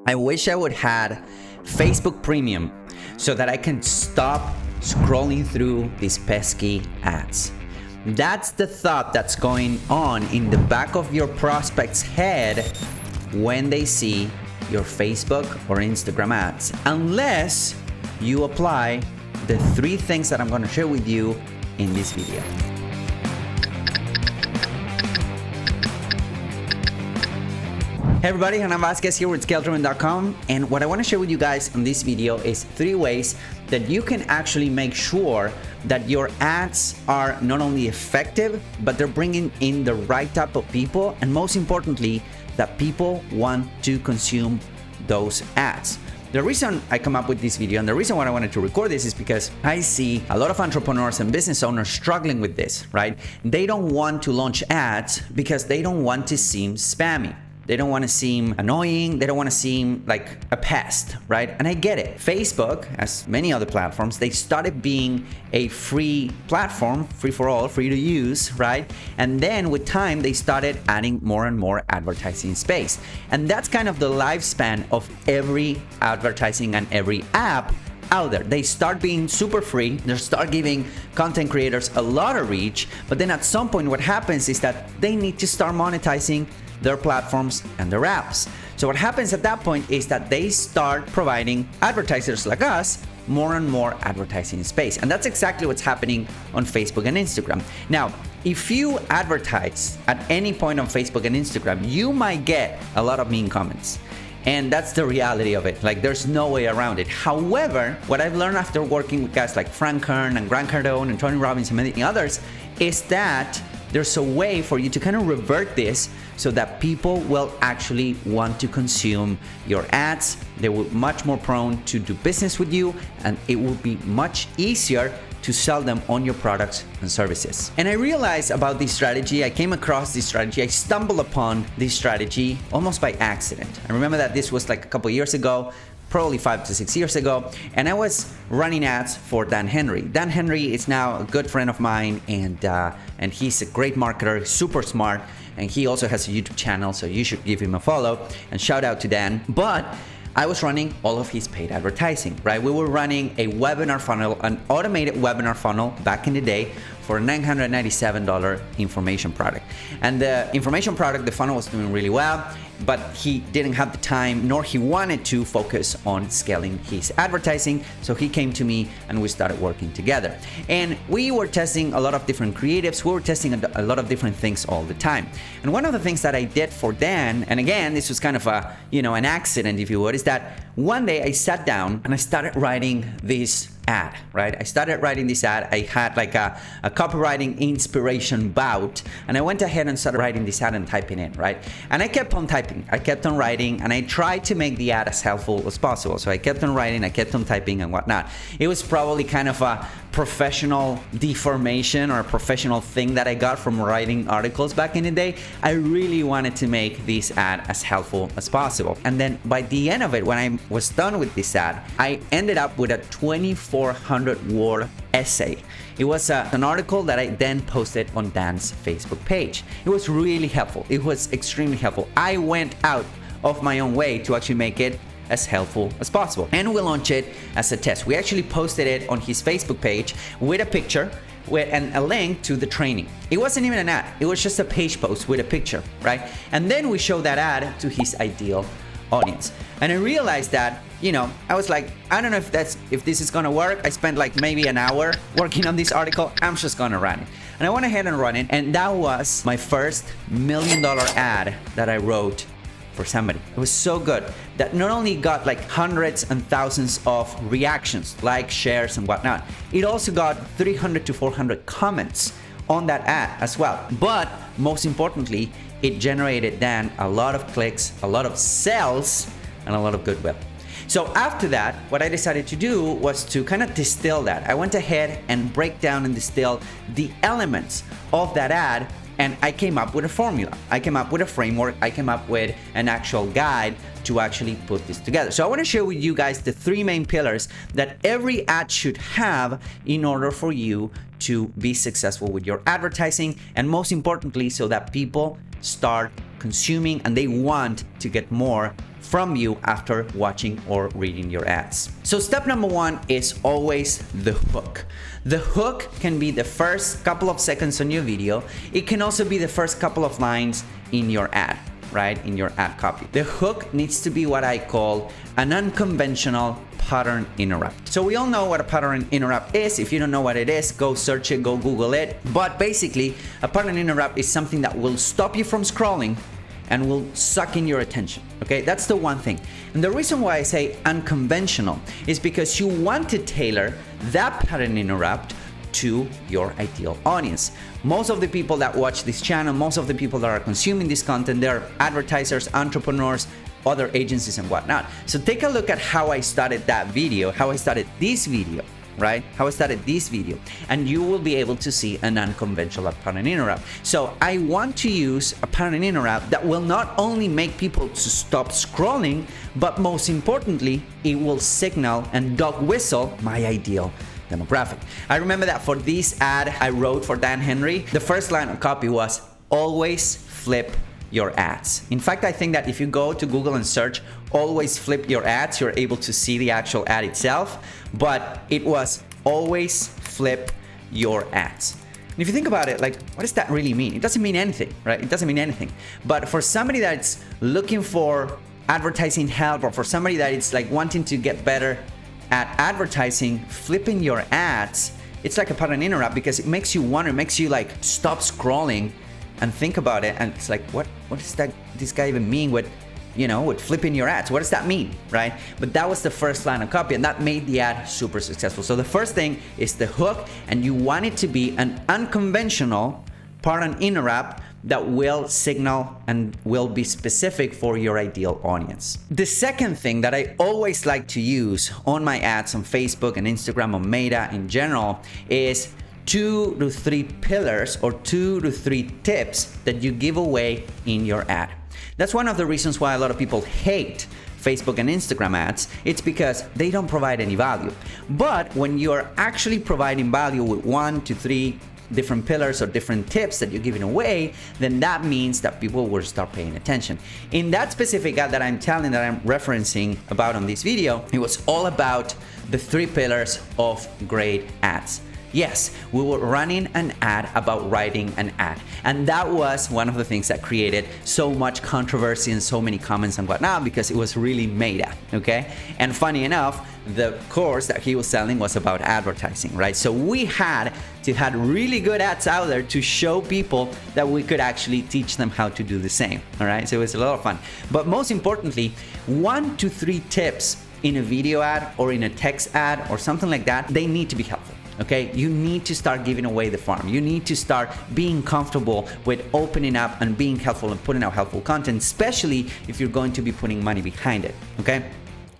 I wish I would had Facebook Premium so that I can stop scrolling through these pesky ads. That's the thought that's going on in the back of your prospect's head when they see your Facebook or Instagram ads, unless you apply the 3 things that I'm going to share with you in this video. Hey everybody, Hernan Vazquez here with Cardone.com, and what I want to share with you guys in this video is 3 ways that you can actually make sure that your ads are not only effective, but they're bringing in the right type of people, and most importantly, that people want to consume those ads. The reason I come up with this video and the reason why I wanted to record this is because I see a lot of entrepreneurs and business owners struggling with this, right? They don't want to launch ads because they don't want to seem spammy. They don't want to seem annoying. They don't want to seem like a pest, right? And I get it. Facebook, as many other platforms, they started being a free platform, free for all, free to use, right? And then with time, they started adding more and more advertising space. And that's kind of the lifespan of every advertising and every app out there. They start being super free. They start giving content creators a lot of reach. But then at some point, what happens is that they need to start monetizing their platforms and their apps. So what happens at that point is that they start providing advertisers like us more and more advertising space. And that's exactly what's happening on Facebook and Instagram. Now, if you advertise at any point on Facebook and Instagram, you might get a lot of mean comments. And that's the reality of it. Like, there's no way around it. However, what I've learned after working with guys like Hernan and Cardone and Tony Robbins and many others is that there's a way for you to kind of revert this so that people will actually want to consume your ads. They will be much more prone to do business with you, and it will be much easier to sell them on your products and services. And I realized about this strategy, I came across this strategy, I stumbled upon this strategy almost by accident. I remember that this was like a couple years ago, probably 5 to 6 years ago, and I was running ads for Dan Henry. Dan Henry is now a good friend of mine, and he's a great marketer, super smart, and he also has a YouTube channel, so you should give him a follow, and shout out to Dan. But I was running all of his paid advertising, right? We were running a webinar funnel, an automated webinar funnel back in the day for a $997 information product. And the information product, the funnel was doing really well, but he didn't have the time, nor he wanted to focus on scaling his advertising. So he came to me and we started working together. And we were testing a lot of different creatives. We were testing a lot of different things all the time. And one of the things that I did for Dan, and again, this was kind of a, an accident, if you would, is that one day I sat down and I started writing this ad, right? I started writing this ad. I had like a copywriting inspiration bout, and I went ahead and started writing this ad and typing in, right? And I kept on typing, I kept on writing, and I tried to make the ad as helpful as possible. So I kept on writing, I kept on typing and whatnot. It was probably kind of a professional deformation or a professional thing that I got from writing articles back in the day. I really wanted to make this ad as helpful as possible. And then by the end of it, when I was done with this ad, I ended up with a 2,400 word essay. It was an article that I then posted on Dan's Facebook page. It was really helpful. It was extremely helpful. I went out of my own way to actually make it as helpful as possible. And we launched it as a test. We actually posted it on his Facebook page with a picture and a link to the training. It wasn't even an ad. It was just a page post with a picture, right? And then we showed that ad to his ideal audience. And I realized that, I was like, I don't know if this is gonna work. I spent like maybe an hour working on this article. I'm just gonna run it. And I went ahead and run it. And that was my first $1 million ad that I wrote for somebody. It was so good that not only got like hundreds and thousands of reactions, likes, shares, and whatnot, it also got 300 to 400 comments on that ad as well. But most importantly, it generated then a lot of clicks, a lot of sales, and a lot of goodwill. So after that, what I decided to do was to kind of distill that. I went ahead and break down and distill the elements of that ad, and I came up with a formula. I came up with a framework. I came up with an actual guide to actually put this together. So I want to share with you guys the 3 main pillars that every ad should have in order for you to be successful with your advertising, and most importantly, so that people start consuming and they want to get more from you after watching or reading your ads. So step number one is always the hook. The hook can be the first couple of seconds on your video. It can also be the first couple of lines in your ad, right? In your ad copy. The hook needs to be what I call an unconventional pattern interrupt. So we all know what a pattern interrupt is. If you don't know what it is, go search it, go Google it. But basically, a pattern interrupt is something that will stop you from scrolling and will suck in your attention. Okay, that's the one thing. And the reason why I say unconventional is because you want to tailor that pattern interrupt to your ideal audience. Most of the people that watch this channel, most of the people that are consuming this content, they're advertisers, entrepreneurs, other agencies and whatnot. So take a look at how I started that video, how I started this video, right? How I started this video, and you will be able to see an unconventional pattern interrupt. So I want to use a pattern interrupt that will not only make people to stop scrolling, but most importantly, it will signal and dog whistle my ideal demographic. I remember that for this ad I wrote for Dan Henry, the first line of copy was always flip your ads. In fact, I think that if you go to Google and search always flip your ads, you're able to see the actual ad itself, but it was always flip your ads. And if you think about it, like, what does that really mean? It doesn't mean anything, right? It doesn't mean anything. But for somebody that's looking for advertising help, or for somebody that is like wanting to get better at advertising, flipping your ads, it's like a pattern interrupt because it makes you wonder, it makes you like stop scrolling and think about it, and it's like, what does this guy even mean with, with flipping your ads? What does that mean, right? But that was the first line of copy, and that made the ad super successful. So the first thing is the hook, and you want it to be an unconventional pattern interrupt that will signal and will be specific for your ideal audience. The second thing that I always like to use on my ads on Facebook and Instagram, on Meta in general, is 2 to 3 pillars or 2 to 3 tips that you give away in your ad. That's one of the reasons why a lot of people hate Facebook and Instagram ads. It's because they don't provide any value. But when you're actually providing value with 1 to 3 different pillars or different tips that you're giving away, then that means that people will start paying attention. In that specific ad that I'm referencing about on this video, it was all about the 3 pillars of great ads. Yes, we were running an ad about writing an ad. And that was one of the things that created so much controversy and so many comments and whatnot, because it was really meta, okay? And funny enough, the course that he was selling was about advertising, right? So we had to have really good ads out there to show people that we could actually teach them how to do the same, all right? So it was a lot of fun. But most importantly, 1 to 3 tips in a video ad or in a text ad or something like that, they need to be helpful. Okay, you need to start giving away the farm. You need to start being comfortable with opening up and being helpful and putting out helpful content, especially if you're going to be putting money behind it. Okay,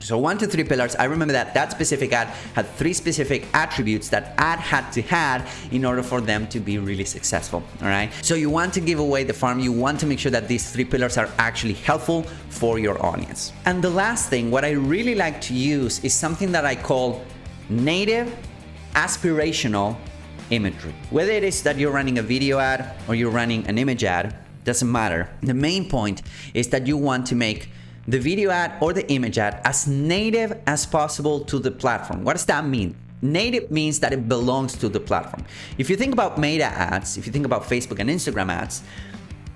so 1 to 3 pillars. I remember that specific ad had 3 specific attributes that ad had to have in order for them to be really successful. All right, so you want to give away the farm. You want to make sure that these 3 pillars are actually helpful for your audience. And the last thing, what I really like to use is something that I call native aspirational imagery. Whether it is that you're running a video ad or you're running an image ad, doesn't matter. The main point is that you want to make the video ad or the image ad as native as possible to the platform. What does that mean? Native means that it belongs to the platform. If you think about Meta ads, if you think about Facebook and Instagram ads,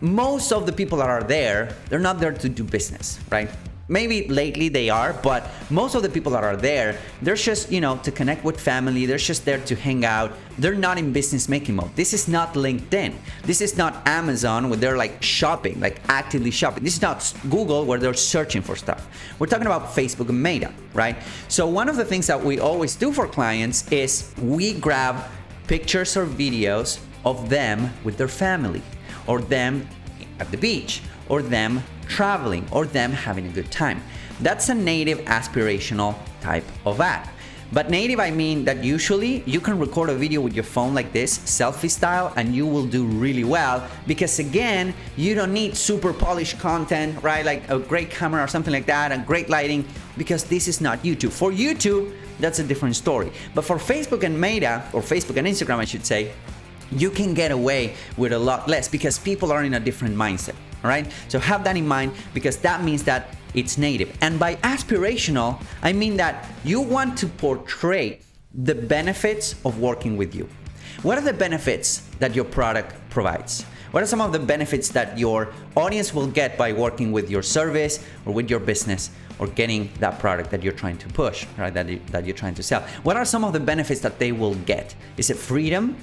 most of the people that are there, they're not there to do business, right? Maybe lately they are, but most of the people that are there, they're just, to connect with family. They're just there to hang out. They're not in business making mode. This is not LinkedIn. This is not Amazon where they're like shopping, like actively shopping. This is not Google where they're searching for stuff. We're talking about Facebook and Meta, right? So one of the things that we always do for clients is we grab pictures or videos of them with their family, or them at the beach, or them traveling, or them having a good time. That's a native aspirational type of ad. But native, I mean that usually you can record a video with your phone like this, selfie style, and you will do really well, because again, you don't need super polished content, right? Like a great camera or something like that, and great lighting, because this is not YouTube. For YouTube, that's a different story. But for Facebook and Meta, or Facebook and Instagram, I should say, you can get away with a lot less because people are in a different mindset. All right, so have that in mind, because that means that it's native. And by aspirational, I mean that you want to portray the benefits of working with you. What are the benefits that your product provides? What are some of the benefits that your audience will get by working with your service or with your business or getting that product that you're trying to push, right? That you're trying to sell? What are some of the benefits that they will get? Is it freedom?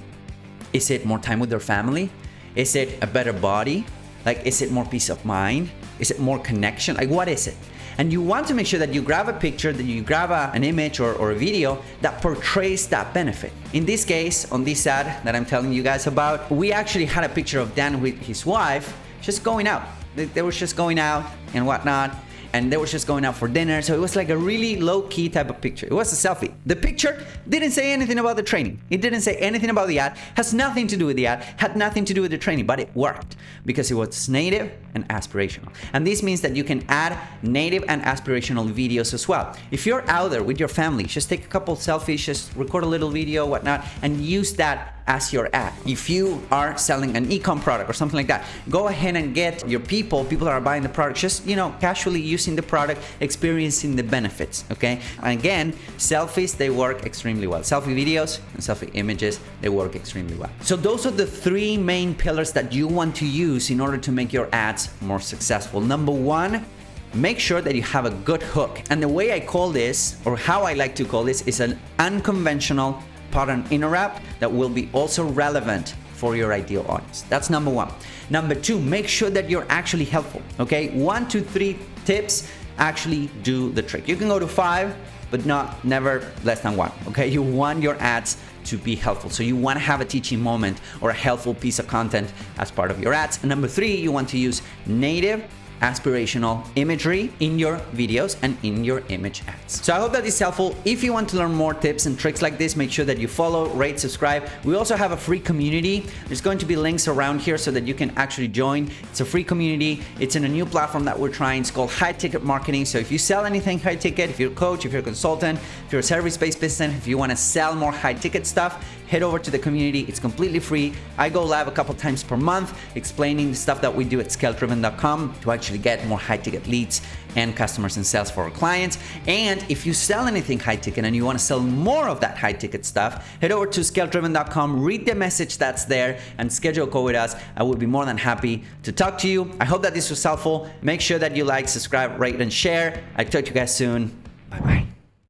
Is it more time with their family? Is it a better body? Like, is it more peace of mind? Is it more connection? Like, what is it? And you want to make sure that you grab a picture, that you grab an image or a video that portrays that benefit. In this case, on this ad that I'm telling you guys about, we actually had a picture of Dan with his wife just going out. They were just going out and whatnot, and they were just going out for dinner. So it was like a really low-key type of picture. It was a selfie. The picture didn't say anything about the training. It didn't say anything about the ad. Has nothing to do with the ad. Had nothing to do with the training, but it worked because it was native and aspirational. And this means that you can add native and aspirational videos as well. If you're out there with your family, just take a couple selfies, just record a little video, whatnot, and use that as your ad. If you are selling an e-com product or something like that, go ahead and get your people that are buying the product, just, casually using the product, experiencing the benefits, okay? And again, selfies, they work extremely well. Selfie videos and selfie images, they work extremely well. So those are the three main pillars that you want to use in order to make your ads more successful. Number one, make sure that you have a good hook. And the way I call this, or how I like to call this, is an unconventional pattern interrupt that will be also relevant for your ideal audience. That's number one. Number two, make sure that you're actually helpful, okay? 1 to 3 tips actually do the trick. You can go to 5, but never less than 1, okay? You want your ads to be helpful. So you want to have a teaching moment or a helpful piece of content as part of your ads. And number 3, you want to use native aspirational imagery in your videos and in your image ads. So I hope that is helpful. If you want to learn more tips and tricks like this, make sure that you follow, rate, subscribe. We also have a free community. There's going to be links around here so that you can actually join. It's a free community. It's in a new platform that we're trying. It's called High Ticket Marketing. So if you sell anything high ticket, if you're a coach, if you're a consultant, if you're a service-based business, if you want to sell more high ticket stuff, head over to the community. It's completely free. I go live a couple times per month explaining the stuff that we do at scale-driven.com to actually get more high ticket leads and customers and sales for our clients. And if you sell anything high ticket and you want to sell more of that high ticket stuff, head over to scale-driven.com, read the message that's there, and schedule a call with us. I would be more than happy to talk to you. I hope that this was helpful. Make sure that you like, subscribe, rate, and share. I'll talk to you guys soon. Bye-bye.